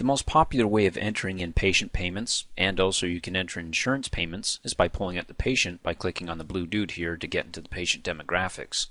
The most popular way of entering in patient payments, and also you can enter insurance payments, is by pulling up the patient by clicking on the blue dude here to get into the patient demographics.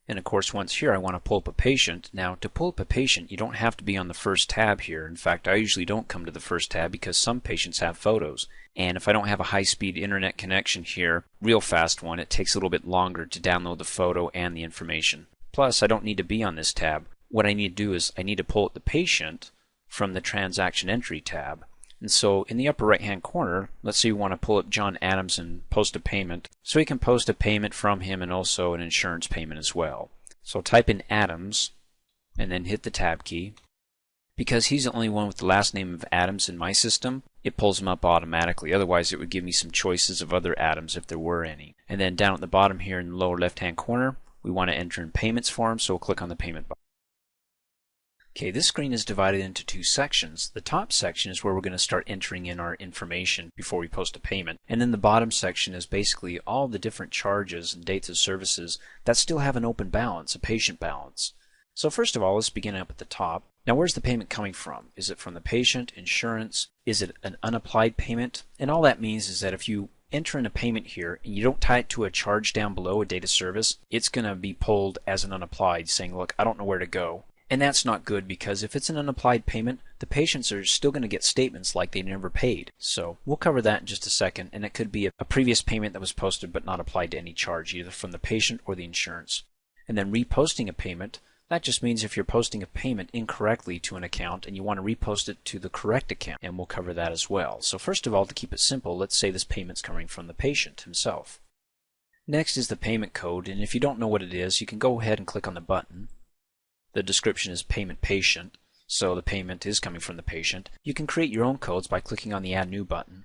And of course, once here I want to pull up a patient. Now, to pull up a patient, you don't have to be on the first tab here. In fact, I usually don't come to the first tab because some patients have photos. And if I don't have a high-speed internet connection here, real fast one, it takes a little bit longer to download the photo and the information. Plus, I don't need to be on this tab. What I need to do is I need to pull up the patient from the Transaction Entry tab. And so in the upper right-hand corner, let's say we want to pull up John Adams and post a payment. So we can post a payment from him and also an insurance payment as well. So type in Adams and then hit the tab key. Because he's the only one with the last name of Adams in my system, it pulls him up automatically. Otherwise, it would give me some choices of other Adams if there were any. And then down at the bottom here in the lower left-hand corner, we want to enter in payments for him, so we'll click on the payment button. Okay, this screen is divided into two sections. The top section is where we're going to start entering in our information before we post a payment. And then the bottom section is basically all the different charges and dates of services that still have an open balance, a patient balance. So first of all, let's begin up at the top. Now, where's the payment coming from? Is it from the patient, insurance? Is it an unapplied payment? And all that means is that if you enter in a payment here and you don't tie it to a charge down below, a date of service, it's going to be pulled as an unapplied, saying, look, I don't know where to go. And that's not good, because if it's an unapplied payment, the patients are still going to get statements like they never paid. So we'll cover that in just a second, and it could be a previous payment that was posted but not applied to any charge, either from the patient or the insurance. And then reposting a payment, that just means if you're posting a payment incorrectly to an account and you want to repost it to the correct account, and we'll cover that as well. So first of all, to keep it simple, let's say this payment's coming from the patient himself. Next is the payment code, and if you don't know what it is, you can go ahead and click on the button. The description is payment patient, so the payment is coming from the patient. You can create your own codes by clicking on the Add New button,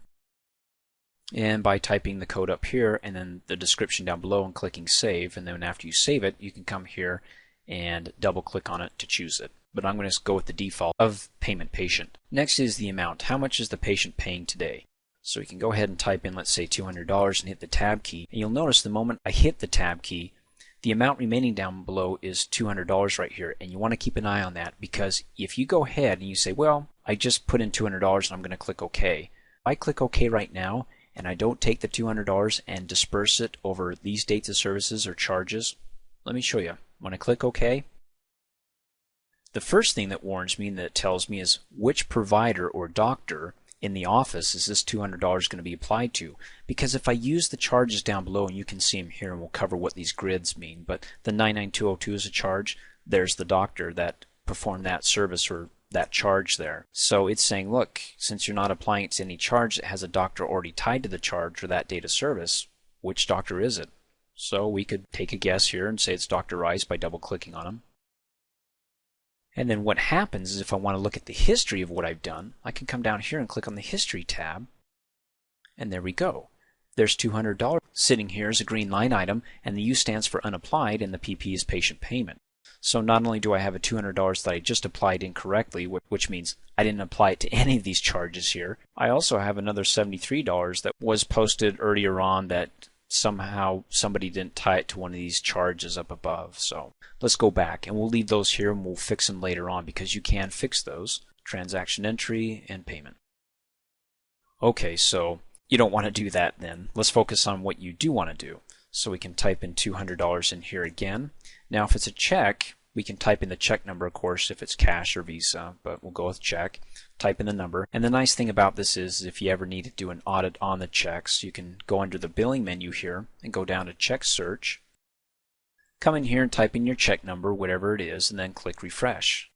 and by typing the code up here and then the description down below and clicking Save. And then after you save it, you can come here and double click on it to choose it. But I'm going to go with the default of payment patient. Next is the amount. How much is the patient paying today? So we can go ahead and type in, let's say, $200 and hit the tab key. And you'll notice the moment I hit the tab key, the amount remaining down below is $200 right here, and you want to keep an eye on that, because if you go ahead and you say, well, I just put in $200 and I'm going to click OK. If I click OK right now and I don't take the $200 and disperse it over these dates of services or charges, let me show you. When I click OK, the first thing that warns me and that it tells me is which provider or doctor in the office is this $200 going to be applied to. Because if I use the charges down below, and you can see them here, and we'll cover what these grids mean, but the 99202 is a charge. There's the doctor that performed that service or that charge there. So it's saying, look, since you're not applying it to any charge that has a doctor already tied to the charge or that date of service, which doctor is it? So we could take a guess here and say it's Dr. Rice by double clicking on him. And then what happens is if I want to look at the history of what I've done, I can come down here and click on the History tab, and there we go. There's $200 sitting here as a green line item, and the U stands for unapplied, and the PP is patient payment. So not only do I have a $200 that I just applied incorrectly, which means I didn't apply it to any of these charges here, I also have another $73 that was posted earlier on that somehow somebody didn't tie it to one of these charges up above. So let's go back, and we'll leave those here and we'll fix them later on, because you can fix those. Transaction entry and payment. Okay, so you don't want to do that then. Let's focus on what you do want to do. So we can type in $200 in here again. Now if it's a check, we can type in the check number, of course, if it's cash or Visa, but we'll go with check. Type in the number. And the nice thing about this is if you ever need to do an audit on the checks, you can go under the billing menu here and go down to check search. Come in here and type in your check number, whatever it is, and then click refresh.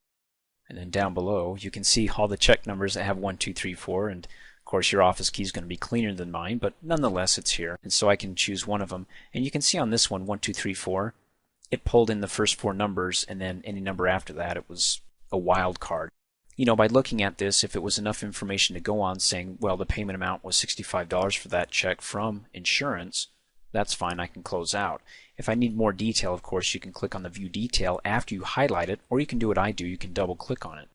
And then down below you can see all the check numbers that have 1, 2, 3, 4, and of course your office key is going to be cleaner than mine, but nonetheless it's here. And so I can choose one of them. And you can see on this one, 1, 2, 3, 4, it pulled in the first 4 numbers, and then any number after that, it was a wild card. You know, by looking at this, if it was enough information to go on saying, well, the payment amount was $65 for that check from insurance, that's fine, I can close out. If I need more detail, of course, you can click on the View Detail after you highlight it, or you can do what I do, you can double click on it.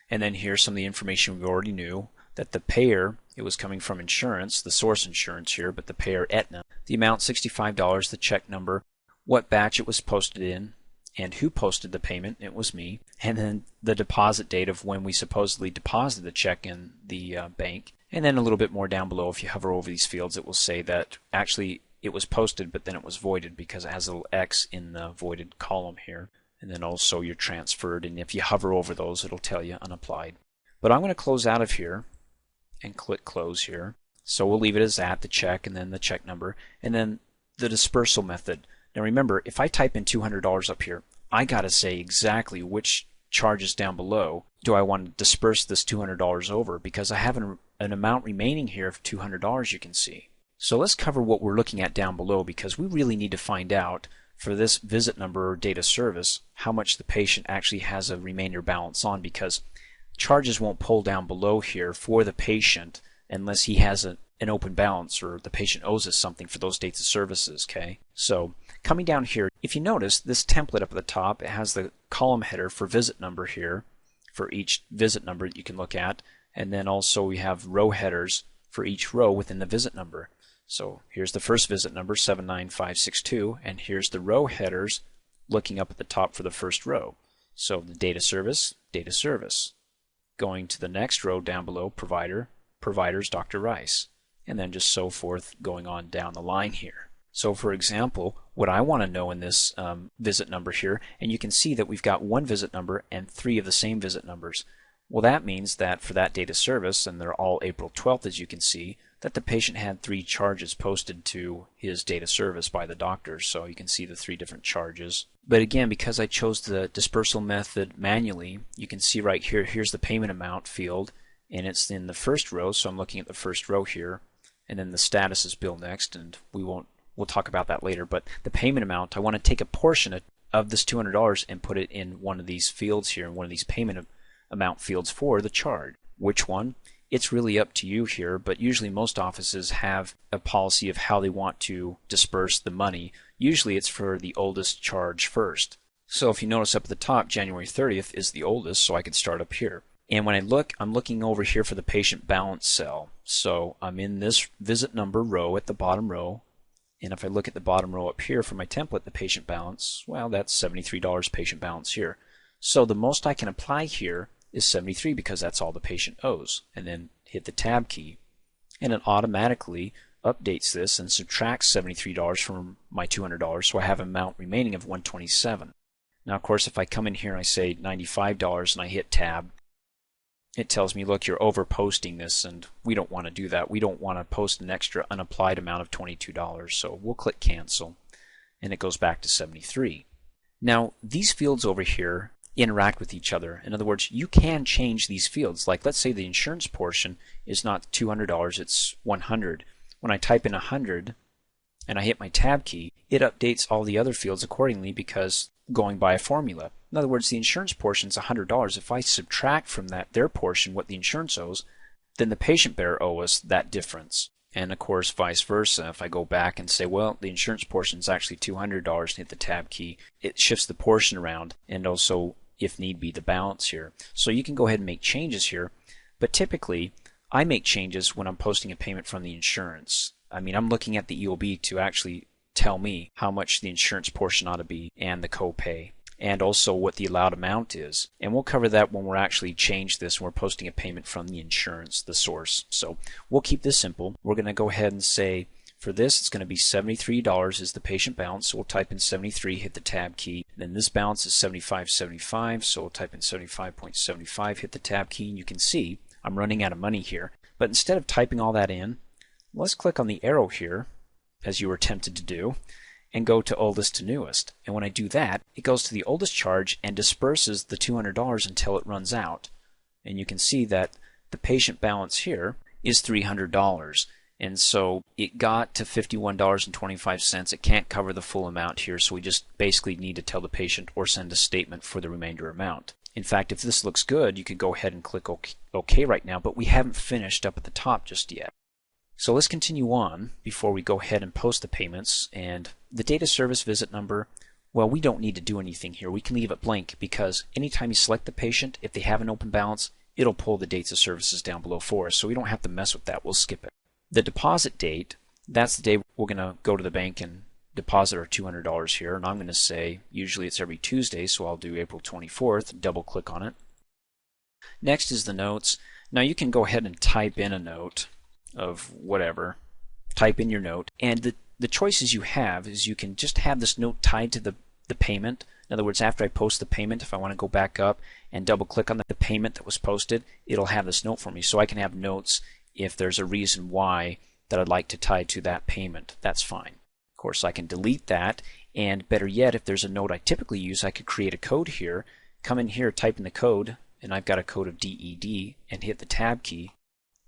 And then here's some of the information we already knew, that the payer, it was coming from insurance, the source insurance here, but the payer Aetna. The amount $65, the check number, what batch it was posted in, and who posted the payment. It was me. And then the deposit date of when we supposedly deposited the check in the bank. And then a little bit more down below, if you hover over these fields, it will say that actually it was posted, but then it was voided because it has a little X in the voided column here. And then also you're transferred, and if you hover over those, it'll tell you unapplied. But I'm going to close out of here and click close here. So we'll leave it as that, the check, and then the check number, and then the dispersal method. Now remember, if I type in $200 up here, I got to say exactly which charges down below do I want to disperse this $200 over, because I have an amount remaining here of $200, you can see. So let's cover what we're looking at down below, because we really need to find out for this visit number or data service how much the patient actually has a remainder balance on, because charges won't pull down below here for the patient unless he has an open balance or the patient owes us something for those dates of services. Okay, so coming down here, if you notice this template up at the top, it has the column header for visit number here for each visit number that you can look at, and then also we have row headers for each row within the visit number. So here's the first visit number 79562, and here's the row headers looking up at the top for the first row. So the data service, going to the next row down below, providers Dr. Rice, and then just so forth going on down the line here. So for example, what I want to know in this visit number here, and you can see that we've got one visit number and 3 of the same visit numbers. Well, that means that for that data service, and they're all April 12th as you can see, that the patient had 3 charges posted to his data service by the doctor. So you can see the 3 different charges. But again, because I chose the dispersal method manually, you can see right here, here's the payment amount field, and it's in the first row, so I'm looking at the first row here, and then the status is bill next, and we'll talk about that later. But the payment amount, I want to take a portion of this $200 and put it in one of these fields here, in one of these payment amount fields for the charge. Which one? It's really up to you here, but usually most offices have a policy of how they want to disperse the money. Usually it's for the oldest charge first. So if you notice up at the top, January 30th is the oldest, so I could start up here. And when I look, I'm looking over here for the patient balance cell. So I'm in this visit number row at the bottom row, and if I look at the bottom row up here for my template, the patient balance, well, that's $73 patient balance here. So the most I can apply here is 73 because that's all the patient owes, and then hit the tab key, and it automatically updates this and subtracts $73 from my $200, so I have an amount remaining of $127. Now of course if I come in here and I say $95 and I hit tab, it tells me, look, you're over posting this, and we don't want to do that. We don't want to post an extra unapplied amount of $22, so we'll click cancel, and it goes back to 73. Now these fields over here interact with each other. In other words, you can change these fields. Like let's say the insurance portion is not $200, it's $100. When I type in 100 and I hit my tab key, it updates all the other fields accordingly because going by a formula. In other words, the insurance portion is $100. If I subtract from that their portion what the insurance owes, then the patient bearer owes us that difference. And of course vice versa. If I go back and say, well, the insurance portion is actually $200 and hit the tab key, it shifts the portion around, and also if need be the balance here. So you can go ahead and make changes here, but typically I make changes when I'm posting a payment from the insurance. I mean, I'm looking at the EOB to actually tell me how much the insurance portion ought to be and the copay, and also what the allowed amount is. And we'll cover that when we're actually change this when we're posting a payment from the insurance, the source. So we'll keep this simple. We're going to go ahead and say for this it's going to be $73 is the patient balance, so we'll type in 73, hit the tab key. And then this balance is $75.75, so we'll type in 75.75, hit the tab key, and you can see I'm running out of money here. But instead of typing all that in, let's click on the arrow here, as you were tempted to do, and go to oldest to newest. And when I do that, it goes to the oldest charge and disperses the $200 until it runs out. And you can see that the patient balance here is $300. And so it got to $51.25. It can't cover the full amount here, so we just basically need to tell the patient or send a statement for the remainder amount. In fact, if this looks good, you could go ahead and click OK right now, but we haven't finished up at the top just yet. So let's continue on before we go ahead and post the payments. And the data service visit number, well, we don't need to do anything here. We can leave it blank because anytime you select the patient, if they have an open balance, it'll pull the dates of services down below for us, so we don't have to mess with that. We'll skip it. The deposit date, that's the day we're going to go to the bank and deposit our $200 here, and I'm going to say, usually it's every Tuesday, so I'll do April 24th, double click on it. Next is the notes. Now you can go ahead and type in a note of whatever. Type in your note, and the choices you have is you can just have this note tied to the payment. In other words, after I post the payment, if I want to go back up and double click on the payment that was posted, it'll have this note for me. So I can have notes if there's a reason why that I'd like to tie to that payment. That's fine. Of course, I can delete that, and better yet, if there's a note I typically use, I could create a code here, come in here, type in the code, and I've got a code of DED, and hit the tab key.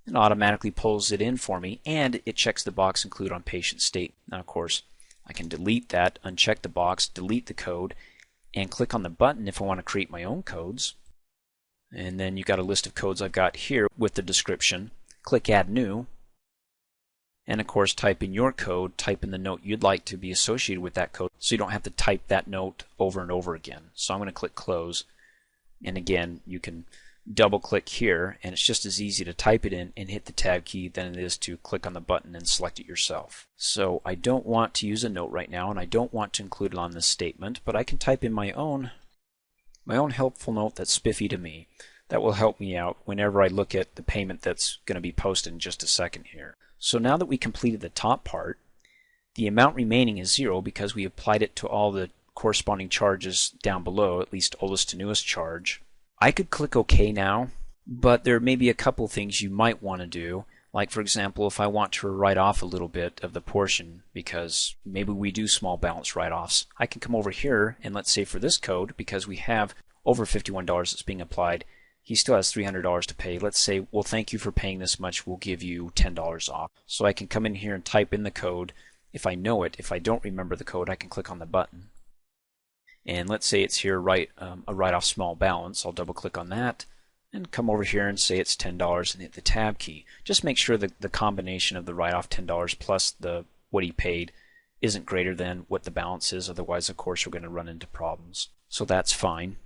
It automatically pulls it in for me, and it checks the box include on patient state. Now, of course, I can delete that, uncheck the box, delete the code, and click on the button if I want to create my own codes. And then you've got a list of codes I've got here with the description. Click Add New, and of course type in your code, type in the note you'd like to be associated with that code, so you don't have to type that note over and over again. So I'm going to click Close, and again you can double click here, and it's just as easy to type it in and hit the tab key than it is to click on the button and select it yourself. So I don't want to use a note right now, and I don't want to include it on this statement, but I can type in my own helpful note that's spiffy to me. That will help me out whenever I look at the payment that's going to be posted in just a second here. So now that we completed the top part, the amount remaining is 0 because we applied it to all the corresponding charges down below, at least oldest to newest charge. I could click OK now, but there may be a couple things you might want to do. Like, for example, if I want to write off a little bit of the portion because maybe we do small balance write-offs, I can come over here and let's say for this code, because we have over $51 that's being applied, he still has $300 to pay. Let's say, well, thank you for paying this much. We'll give you $10 off. So I can come in here and type in the code. If I know it, if I don't remember the code, I can click on the button. And let's say it's here, a write-off small balance. I'll double click on that and come over here and say it's $10 and hit the tab key. Just make sure that the combination of the write-off $10 plus what he paid isn't greater than what the balance is. Otherwise, of course, we're going to run into problems. So that's fine.